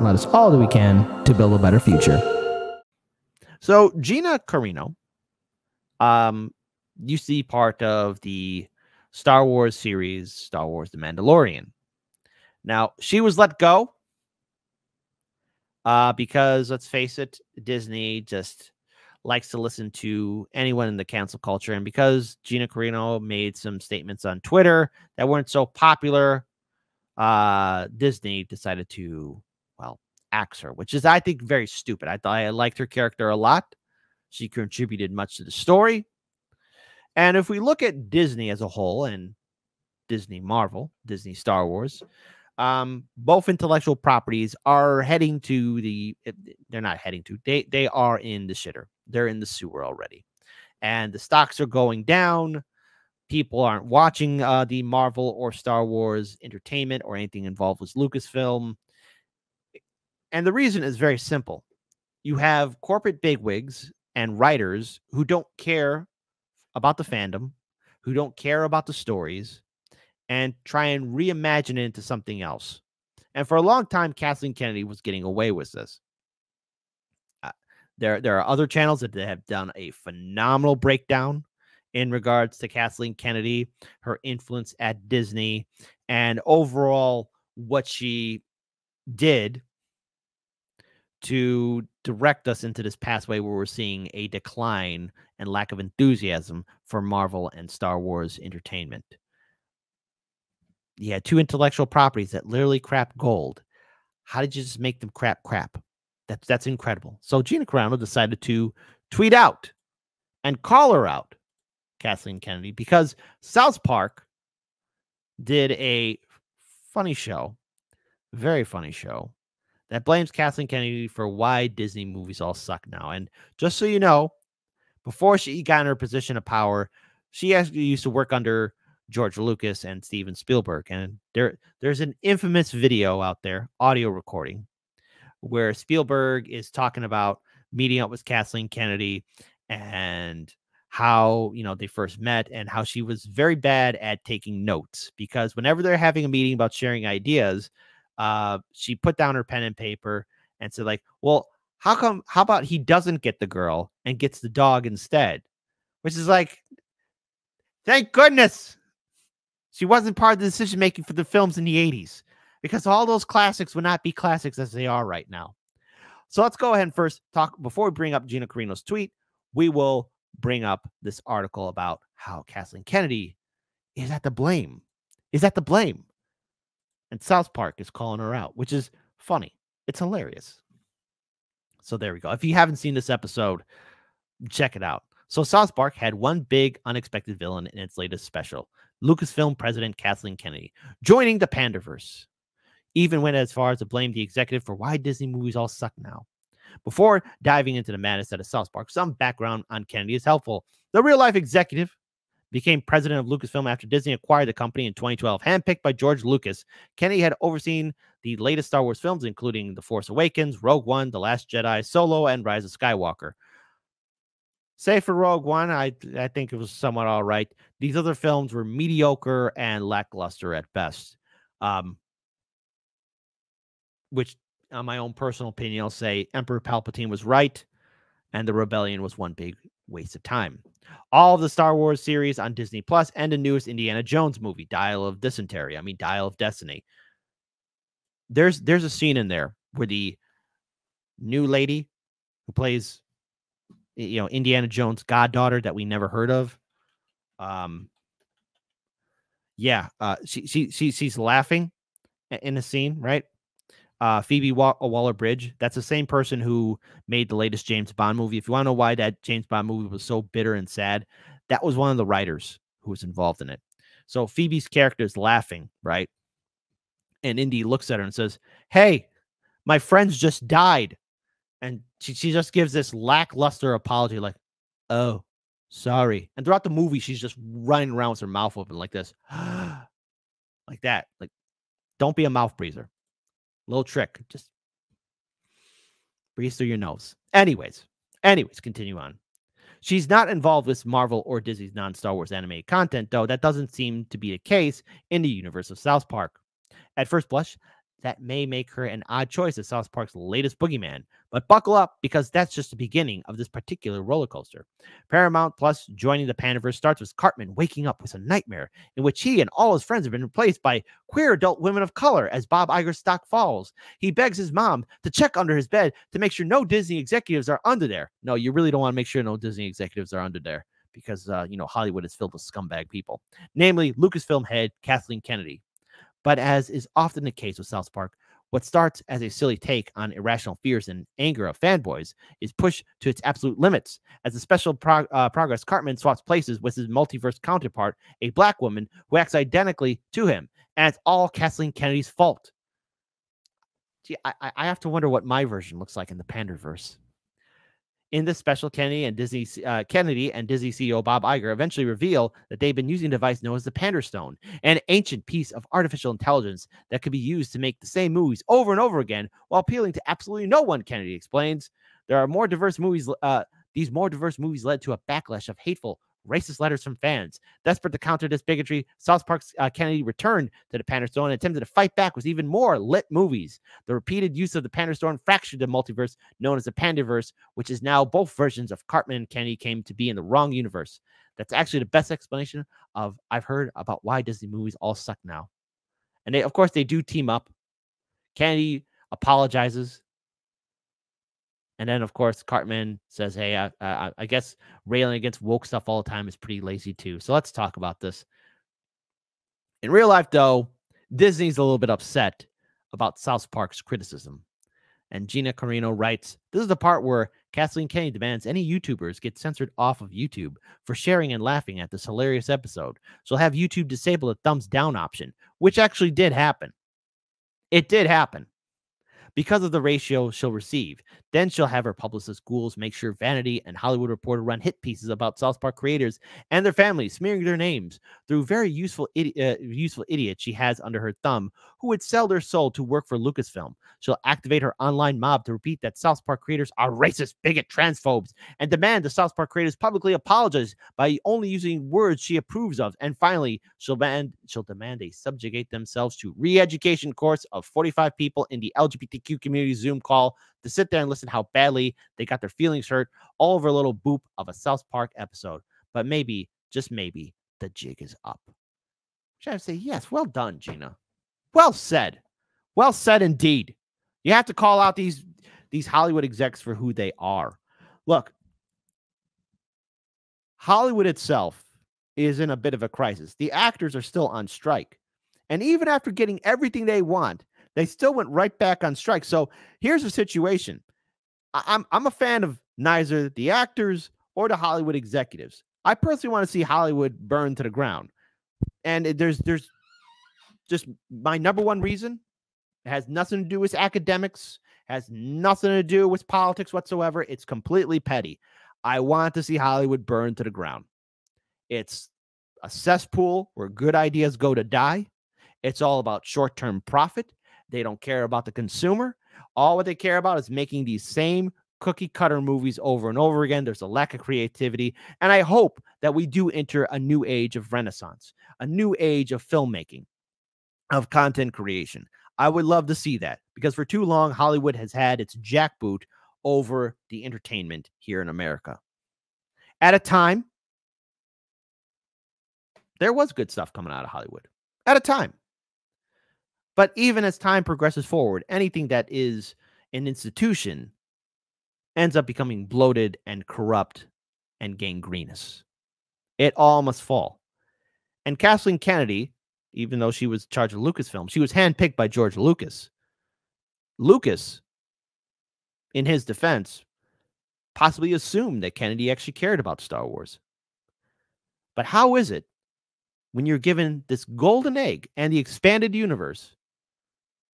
and let us all do we can to build a better future. So Gina Carano used to be part of the Star Wars series, Star Wars The Mandalorian. Now, she was let go because, let's face it, Disney just likes to listen to anyone in the cancel culture. And because Gina Carano made some statements on Twitter that weren't so popular, Disney decided to, well, axe her, which is, I think, very stupid. I liked her character a lot. She contributed much to the story. And if we look at Disney as a whole, and Disney Marvel, Disney Star Wars, both intellectual properties are heading to they're not heading to, they are in the shitter. They're in the sewer already. And the stocks are going down. People aren't watching the Marvel or Star Wars entertainment or anything involved with Lucasfilm. And the reason is very simple. You have corporate bigwigs and writers who don't care about the fandom, who don't care about the stories, and try and reimagine it into something else. And for a long time, Kathleen Kennedy was getting away with this. There are other channels that have done a phenomenal breakdown in regards to Kathleen Kennedy, her influence at Disney, and overall what she did to direct us into this pathway where we're seeing a decline and lack of enthusiasm for Marvel and Star Wars entertainment. You had two intellectual properties that literally crap gold. How did you just make them crap? That's incredible. So Gina Carano decided to tweet out and call her out, Kathleen Kennedy, because South Park did a funny show, very funny show, that blames Kathleen Kennedy for why Disney movies all suck now. And just so you know, before she got in her position of power, she actually used to work under George Lucas and Steven Spielberg. And there's an infamous video out there, audio recording, where Spielberg is talking about meeting up with Kathleen Kennedy and how, they first met and how she was very bad at taking notes, because whenever they're having a meeting about sharing ideas, she put down her pen and paper and said, like, well, how about he doesn't get the girl and gets the dog instead? Which is like, thank goodness she wasn't part of the decision making for the films in the 80s, because all those classics would not be classics as they are right now. So let's go ahead and first talk, before we bring up Gina Carano's tweet, we will bring up this article about how Kathleen Kennedy is at the blame. And South Park is calling her out, which is funny. It's hilarious. So there we go. If you haven't seen this episode, check it out. So South Park had one big unexpected villain in its latest special, Lucasfilm president Kathleen Kennedy, joining the Pandaverse. Even went as far as to blame the executive for why Disney movies all suck now. Before diving into the madness that is South Park, some background on Kennedy is helpful. The real-life executive became president of Lucasfilm after Disney acquired the company in 2012. Handpicked by George Lucas, Kennedy had overseen the latest Star Wars films, including The Force Awakens, Rogue One, The Last Jedi, Solo, and Rise of Skywalker. Say for Rogue One, I think it was somewhat all right. These other films were mediocre and lackluster at best. Which, on my own personal opinion, I'll say Emperor Palpatine was right, and The Rebellion was one big waste of time. All of the Star Wars series on Disney Plus and the newest Indiana Jones movie, Dial of Destiny. There's a scene in there where the new lady who plays, Indiana Jones' goddaughter that we never heard of. She's laughing in the scene, right? Phoebe Waller-Bridge. That's the same person who made the latest James Bond movie. If you want to know why that James Bond movie was so bitter and sad, that was one of the writers who was involved in it. So Phoebe's character is laughing, right? And Indy looks at her and says, "Hey, my friends just died." And she just gives this lackluster apology, like, "Oh, sorry." And throughout the movie, she's just running around with her mouth open like this. Like that. Like, don't be a mouth breather. Little trick. Just breathe through your nose. Anyways, continue on. She's not involved with Marvel or Disney's non-Star Wars animated content, though that doesn't seem to be the case in the universe of South Park. At first blush, that may make her an odd choice as South Park's latest boogeyman. But buckle up, because that's just the beginning of this particular roller coaster. Paramount Plus joining the Pandaverse starts with Cartman waking up with a nightmare in which he and all his friends have been replaced by queer adult women of color as Bob Iger's stock falls. He begs his mom to check under his bed to make sure no Disney executives are under there. No, you really don't want to make sure no Disney executives are under there, because, Hollywood is filled with scumbag people, namely Lucasfilm head Kathleen Kennedy. But as is often the case with South Park, what starts as a silly take on irrational fears and anger of fanboys is pushed to its absolute limits. As the special progress, Cartman swaps places with his multiverse counterpart, a black woman who acts identically to him, and it's all Kathleen Kennedy's fault. Gee, I have to wonder what my version looks like in the Panderverse. In this special, Kennedy and Disney CEO Bob Iger eventually reveal that they've been using a device known as the Panderstone, an ancient piece of artificial intelligence that could be used to make the same movies over and over again while appealing to absolutely no one. Kennedy explains, there are more diverse movies. These more diverse movies led to a backlash of hateful, racist letters from fans. Desperate to counter this bigotry, South Park's Kennedy returned to the Panderstone and attempted to fight back with even more lit movies. The repeated use of the Panderstone fractured the multiverse known as the Pandaverse, which is now both versions of Cartman and Kennedy came to be in the wrong universe. That's actually the best explanation I've heard about why Disney movies all suck now. And of course, they do team up. Kennedy apologizes. And then, of course, Cartman says, hey, I guess railing against woke stuff all the time is pretty lazy, too. So let's talk about this. In real life, though, Disney's a little bit upset about South Park's criticism. And Gina Carano writes, this is the part where Kathleen Kennedy demands any YouTubers get censored off of YouTube for sharing and laughing at this hilarious episode. She'll have YouTube disable the thumbs down option, which actually did happen. It did happen. Because of the ratio she'll receive. Then she'll have her publicist ghouls make sure Vanity and Hollywood Reporter run hit pieces about South Park creators and their families, smearing their names through very useful idiot she has under her thumb who would sell their soul to work for Lucasfilm. She'll activate her online mob to repeat that South Park creators are racist, bigot, transphobes, and demand the South Park creators publicly apologize by only using words she approves of. And finally, she'll demand they subjugate themselves to re-education course of 45 people in the LGBTQ community Zoom call to sit there and listen how badly they got their feelings hurt all over a little boop of a South Park episode. But maybe, just maybe, the jig is up. Which I have to say, yes, well done, Gina. Well said. Well said indeed. You have to call out these Hollywood execs for who they are. Look, Hollywood itself is in a bit of a crisis. The actors are still on strike. And even after getting everything they want, they still went right back on strike. So here's the situation. I'm a fan of neither the actors or the Hollywood executives. I personally want to see Hollywood burn to the ground. And there's just my number one reason. It has nothing to do with academics, has nothing to do with politics whatsoever. It's completely petty. I want to see Hollywood burn to the ground. It's a cesspool where good ideas go to die. It's all about short-term profit. They don't care about the consumer. All what they care about is making these same cookie-cutter movies over and over again. There's a lack of creativity. And I hope that we do enter a new age of renaissance, a new age of filmmaking, of content creation. I would love to see that because for too long, Hollywood has had its jackboot over the entertainment here in America. At a time, there was good stuff coming out of Hollywood. At a time. But even as time progresses forward, anything that is an institution ends up becoming bloated and corrupt and gangrenous. It all must fall. And Kathleen Kennedy, even though she was charged with Lucasfilm, she was handpicked by George Lucas. Lucas, in his defense, possibly assumed that Kennedy actually cared about Star Wars. But how is it when you're given this golden egg and the expanded universe,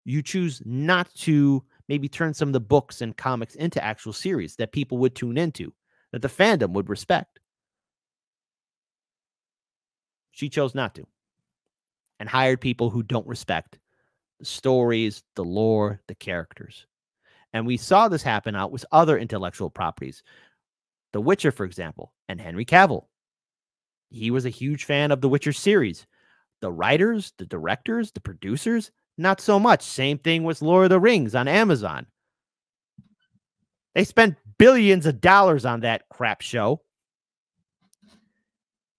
you choose not to maybe turn some of the books and comics into actual series that people would tune into, that the fandom would respect? She chose not to and hired people who don't respect the stories, the lore, the characters. And we saw this happen out with other intellectual properties. The Witcher, for example, and Henry Cavill. He was a huge fan of the Witcher series. The writers, the directors, the producers, Not so much. Same thing with Lord of the Rings on Amazon. They spent billions of dollars on that crap show,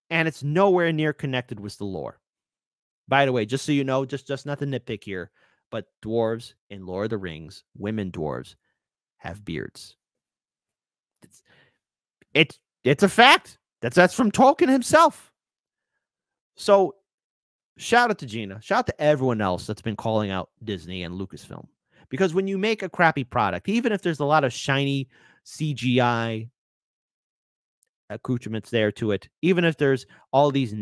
and it's nowhere near connected with the lore. By the way, just so you know, just not the nitpick here, but dwarves in Lord of the Rings, women dwarves, have beards. It's a fact. That's from Tolkien himself. So shout out to Gina. Shout out to everyone else that's been calling out Disney and Lucasfilm. Because when you make a crappy product, even if there's a lot of shiny CGI accoutrements there to it, even if there's all these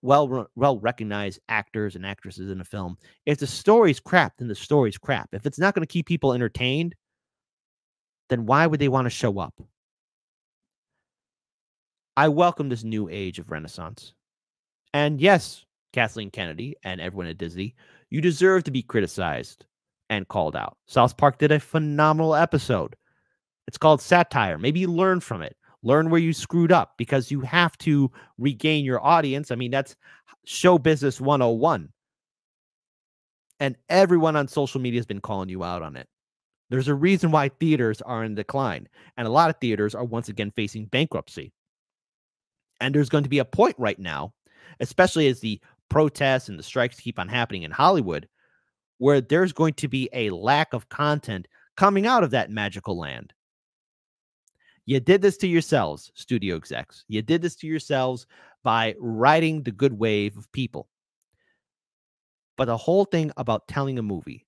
well recognized actors and actresses in a film, if the story's crap, then the story's crap. If it's not going to keep people entertained, then why would they want to show up? I welcome this new age of Renaissance. And yes, Kathleen Kennedy and everyone at Disney, you deserve to be criticized and called out. South Park did a phenomenal episode. It's called satire. Maybe you learn from it. Learn where you screwed up, because you have to regain your audience. I mean, that's show business 101. And everyone on social media has been calling you out on it. There's a reason why theaters are in decline. And a lot of theaters are once again facing bankruptcy. And there's going to be a point right now, especially as the protests and the strikes keep on happening in Hollywood, where there's going to be a lack of content coming out of that magical land. You did this to yourselves, studio execs. You did this to yourselves by riding the good wave of people. But the whole thing about telling a movie,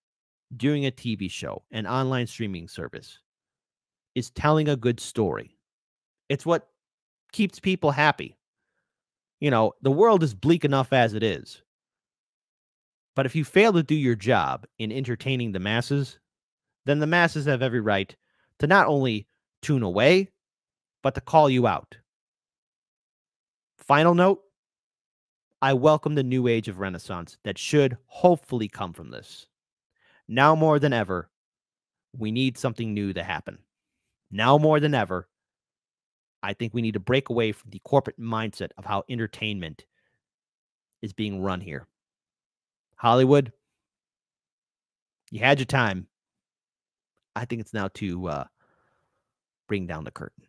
doing a TV show, an online streaming service, is telling a good story. It's what keeps people happy. You know, the world is bleak enough as it is. But if you fail to do your job in entertaining the masses, then the masses have every right to not only tune away, but to call you out. Final note, I welcome the new age of Renaissance that should hopefully come from this. Now more than ever, we need something new to happen. Now more than ever, I think we need to break away from the corporate mindset of how entertainment is being run here. Hollywood, you had your time. I think it's now to bring down the curtain.